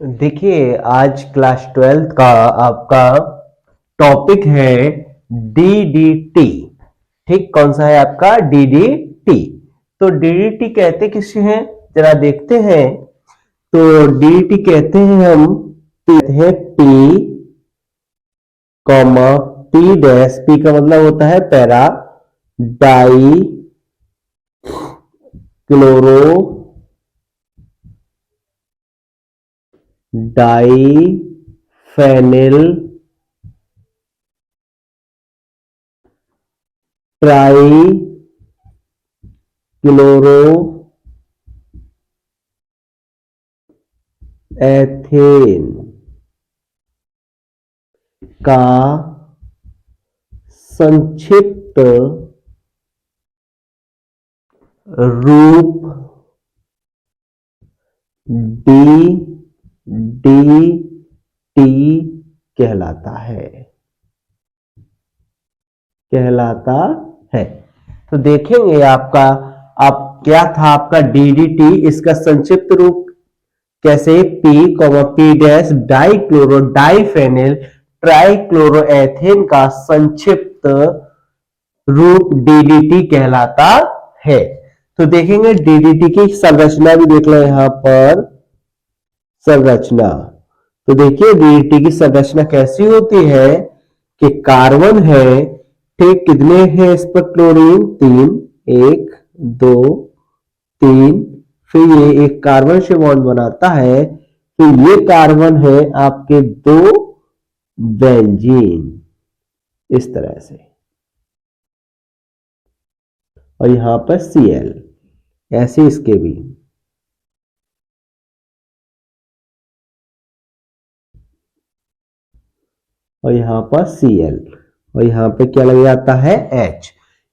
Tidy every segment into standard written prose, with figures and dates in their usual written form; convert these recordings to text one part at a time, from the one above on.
देखिए, आज class 12th का आपका टॉपिक है डीडीटी। ठीक, कौन सा है आपका डीडीटी? तो डीडीटी कहते किसे हैं, जरा देखते हैं। तो डीडीटी कहते हैं हम, कहते हैं P comma P dash. P का मतलब होता है para dichloro diphenyl trichloroethane का संक्षिप्त रूप डी डी टी कहलाता है। तो देखेंगे आपका, आप क्या था आपका डीडीटी, इसका संक्षिप्त रूप कैसे, p comma P dash dichloro diphenyl trichloroethane का संक्षिप्त रूप डीडीटी कहलाता है। तो देखेंगे डीडीटी की संरचना भी देख लो यहां पर। संरचना तो देखिए डीडीटी की संरचना कैसी होती है कि कार्बन है, ठीक, कितने हैं इस पर क्लोरीन, 3, 1 2 3, फिर ये एक कार्बन से बॉन्ड बनाता है, फिर ये कार्बन है आपके 2 बेंजीन, इस तरह से, और यहां पर Cl, ऐसे इसके भी। और यहां पर Cl, और यहां पे क्या लग जाता है H।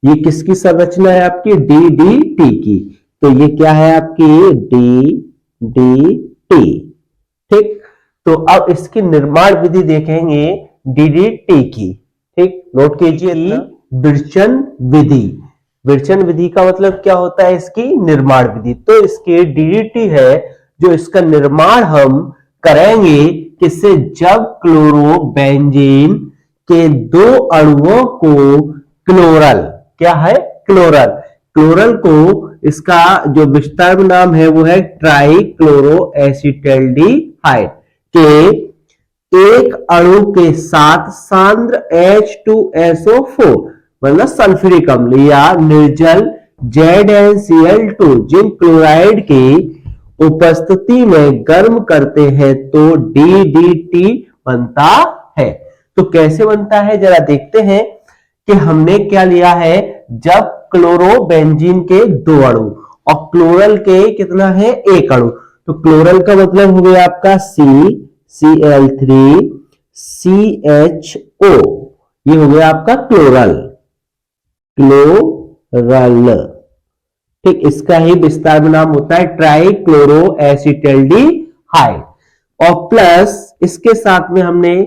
ये किसकी संरचना है आपकी, DDT की। तो ये क्या है आपकी DDT। ठीक, तो अब इसकी निर्माण विधि देखेंगे DDT की। ठीक, नोट कीजिए विरचन विधि। विरचन विधि का मतलब क्या होता है, इसकी निर्माण विधि। तो इसके डीडीटी है जो इसका निर्माण हम करेंगे किससे, जब क्लोरोबेंजीन के 2 अणुओं को क्लोरल, क्या है क्लोरल, क्लोरल को इसका जो विस्तार नाम है वो है ट्राइक्लोरोएसिटल्डिहाइड के एक अणु के साथ सांद्र H2SO4 मतलब सल्फ्यूरिक अम्ल या निर्जल ZnCl2 जिंक क्लोराइड की उपस्थिति में गर्म करते हैं तो DDT बनता है। तो कैसे बनता है जरा देखते हैं कि हमने क्या लिया है, जब क्लोरोबेंजीन के 2 अणु और क्लोरल के कितना है 1 अणु, तो क्लोरल का मतलब हो गया आपका CCl3CHO, ये हो गया आपका क्लोरल, ठीक, इसका ही विस्तार नाम होता है ट्राइक्लोरोएसिटल्डिहाइड। और प्लस इसके साथ में हमने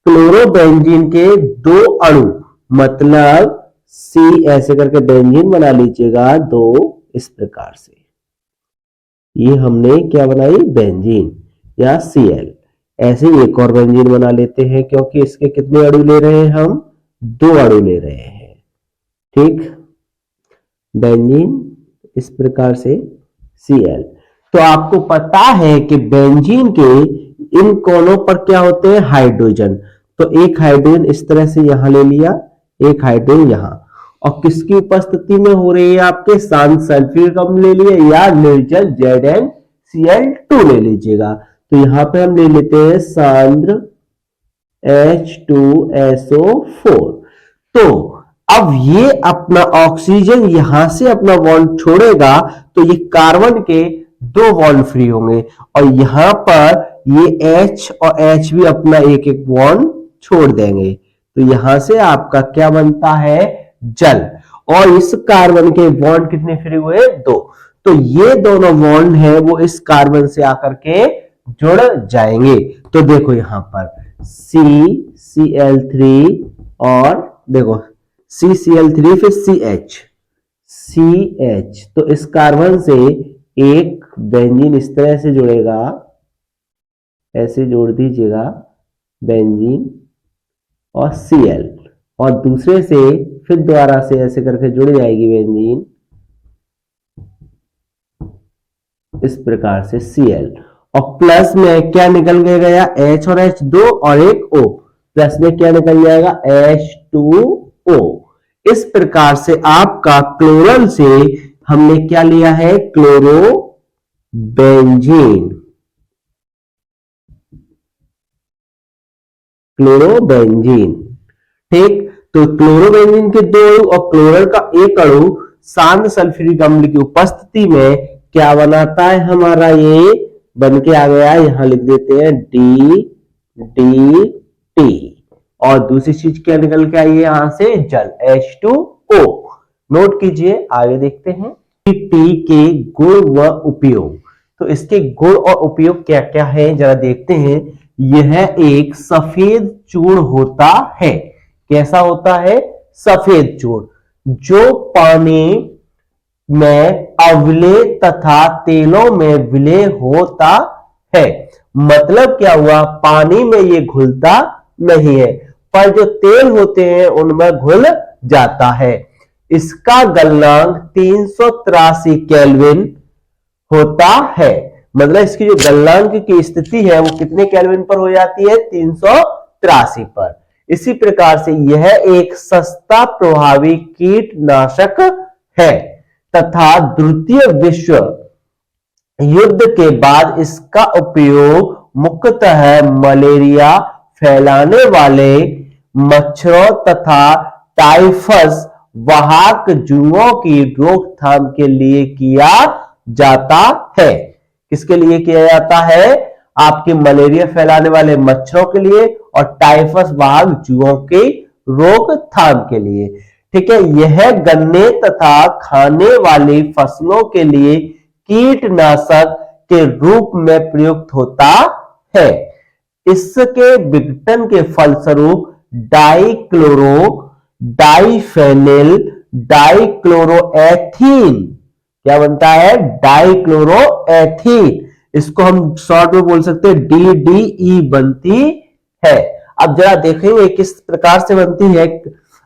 क्लोरोबेंजीन के 2 अणु, मतलब C ऐसे करके बेंजीन बना लीजिएगा 2, इस प्रकार से ये हमने क्या बनाई बेंजीन या Cl। ऐसे एक और बेंजीन बना लेते हैं क्योंकि इसके कितने अणु ले रहे हैं हम, 2 अणु ले रहे हैं। ठीक, बेंजीन इस प्रकार से Cl। तो आपको पता है कि बेंजीन के इन कोनों पर क्या होते हैं हाइड्रोजन, तो एक हाइड्रोजन इस तरह से यहां ले लिया, एक हाइड्रोजन यहां, और किसकी उपस्थिति में हो रही है आपके सांद्र सल्फ्यूरिक अम्ल ले लिए या निर्जल ZnCl2 ले लीजिएगा। तो यहां पे हम ले लेते हैं सांद्र H2SO4। तो अब ये अपना ऑक्सीजन यहां से अपना बॉन्ड छोड़ेगा तो ये कार्बन के 2 बॉन्ड फ्री होंगे, और यहां पर ये H और H भी अपना एक एक बॉन्ड छोड़ देंगे। तो यहां से आपका क्या बनता है, जल। और इस कार्बन के बॉन्ड कितने फ्री हुए, 2। तो ये दोनों बॉन्ड है वो इस कार्बन से आकर के जुड़ जाएंगे। तो देखो यहां पर CCl3 और देखो CCl3 फिर CH, तो इस कार्बन से एक बेंजीन इस तरह से जुड़ेगा, ऐसे जोड़ दीजिएगा बेंजीन और Cl, और दूसरे से फिर दोबारा से ऐसे करके जुड़ जाएगी बेंजीन, इस प्रकार से Cl, और प्लस में क्या निकल के गया H और H दो और एक O, प्लस में क्या निकल जाएगा H2O। इस प्रकार से आपका क्लोरल से हमने क्या लिया है क्लोरोबेंजीन, क्लोरोबेंजीन। ठीक, तो क्लोरोबेंजीन के दो अणु और क्लोरल का एक अणु शांत सल्फ्यूरिक अम्ल की उपस्थिति में क्या बनाता है हमारा, ये बन के आ गया, यहां लिख देते हैं DDT, और दूसरी चीज क्या निकल के आई है यहां से जल H2O। नोट कीजिए, आगे देखते हैं टी के गुण व उपयोग। तो इसके गुण और उपयोग क्या क्या है जरा देखते हैं। यह एक सफेद चूर्ण होता है। कैसा होता है? सफेद चूर्ण, जो पानी में अवले तथा तेलों में विलय होता है। मतलब क्या हुआ, पानी में ये घुलता नहीं है, पर जो तेल होते हैं उनमें घुल जाता है। इसका गलनांक 383 केल्विन होता है। मतलब इसकी जो गलनांक की स्थिति है वो कितने केल्विन पर हो जाती है? 383 पर। इसी प्रकार से यह एक सस्ता प्रभावी कीटनाशक है तथा द्वितीय विश्व युद्ध के बाद इसका उपयोग मुख्यतः मलेरिया फैलाने वाले मच्छरों तथा टाइफस वाहक जुओं की रोकथाम के लिए किया जाता है। किसके लिए किया जाता है? आपके मलेरिया फैलाने वाले मच्छरों के लिए और टाइफस वाहक जुओं की रोकथाम के लिए। ठीक है, यह गन्ने तथा खाने वाली फसलों के लिए कीटनाशक के रूप में प्रयुक्त होता है। इसके विघटन के फलस्वरूप डाइक्लोरो, डाइफेनिल, डाइक्लोरोएथीन क्या बनता है? डाइक्लोरोएथीन। इसको हम शॉर्ट में बोल सकते हैं DDE बनती है। अब जरा देखेंगे किस प्रकार से बनती है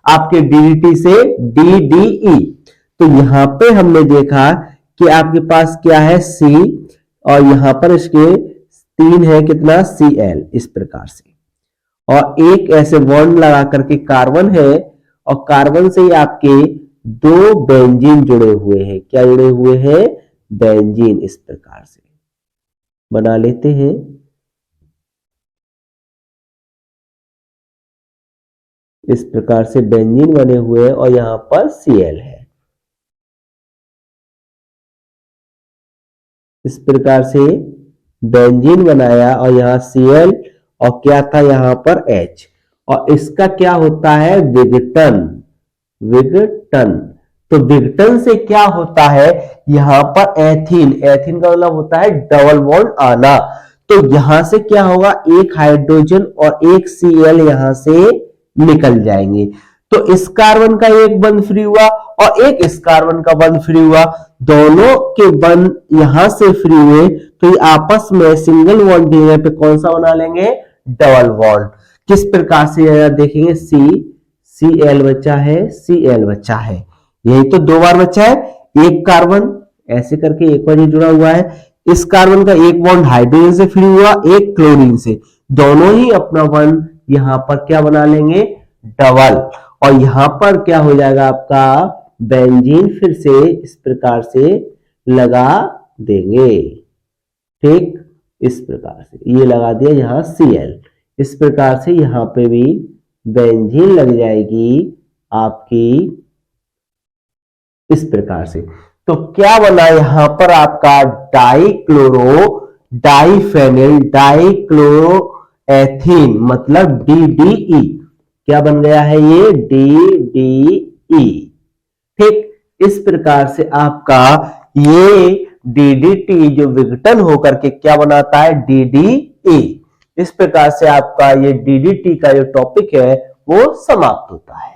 आपके DDT से DDE। तो यहां पे हमने देखा कि आपके पास क्या है C, और यहां पर इसके 3 है कितना Cl, इस प्रकार से, और एक ऐसे बॉन्ड लगा करके कार्बन है, और कार्बन से ही आपके 2 बेंजीन जुड़े हुए हैं। क्या जुड़े हुए हैं? बेंजीन। इस प्रकार से बना लेते हैं। इस प्रकार से बेंजीन बने हुए हैं और यहां पर Cl है। इस प्रकार से बेंजीन बनाया और यहां Cl, और क्या था यहां पर H, और इसका क्या होता है? विघटन। विघटन, तो विघटन से क्या होता है? यहां पर एथीन, एथीन का मतलब होता है डबल बॉन्ड आना। तो यहां से क्या होगा? एक हाइड्रोजन और एक Cl यहां से निकल जाएंगे। तो इस कार्बन का एक बंध फ्री हुआ और एक इस कार्बन का बंध फ्री हुआ। दोनों के बंध यहां से फ्री हुए, तो ये आपस में सिंगल बॉन्ड देने पे कौन सा बना लेंगे? Double bond. किस प्रकार से देखेंगे? Cl बचा है, Cl बचा है, यही तो 2 बार बचा है। एक कार्बन ऐसे करके एक बार ये जुड़ा हुआ है, इस कार्बन का एक बॉन्ड हाइड्रोजन से फ्री हुआ, एक क्लोरीन से, दोनों ही अपना बॉन्ड यहां पर क्या बना लेंगे? डबल। और यहां पर क्या हो जाएगा आपका? बेंजीन फिर से इस प्रकार से लगा देंगे। ठीक, इस प्रकार से ये लगा दिया यहां Cl। इस प्रकार से यहां पे भी बेंजीन लग जाएगी आपकी, इस प्रकार से। तो क्या बना यहां पर आपका? डाइक्लोरो, डाइफेनिल, डाइक्लोरोएथीन, मतलब DDE। क्या बन गया है ये? DDE। ठीक, इस प्रकार से आपका ये DDT जो विघटन होकर के क्या बनाता है? DDE। इस प्रकार से आपका ये DDT का जो टॉपिक है वो समाप्त होता है।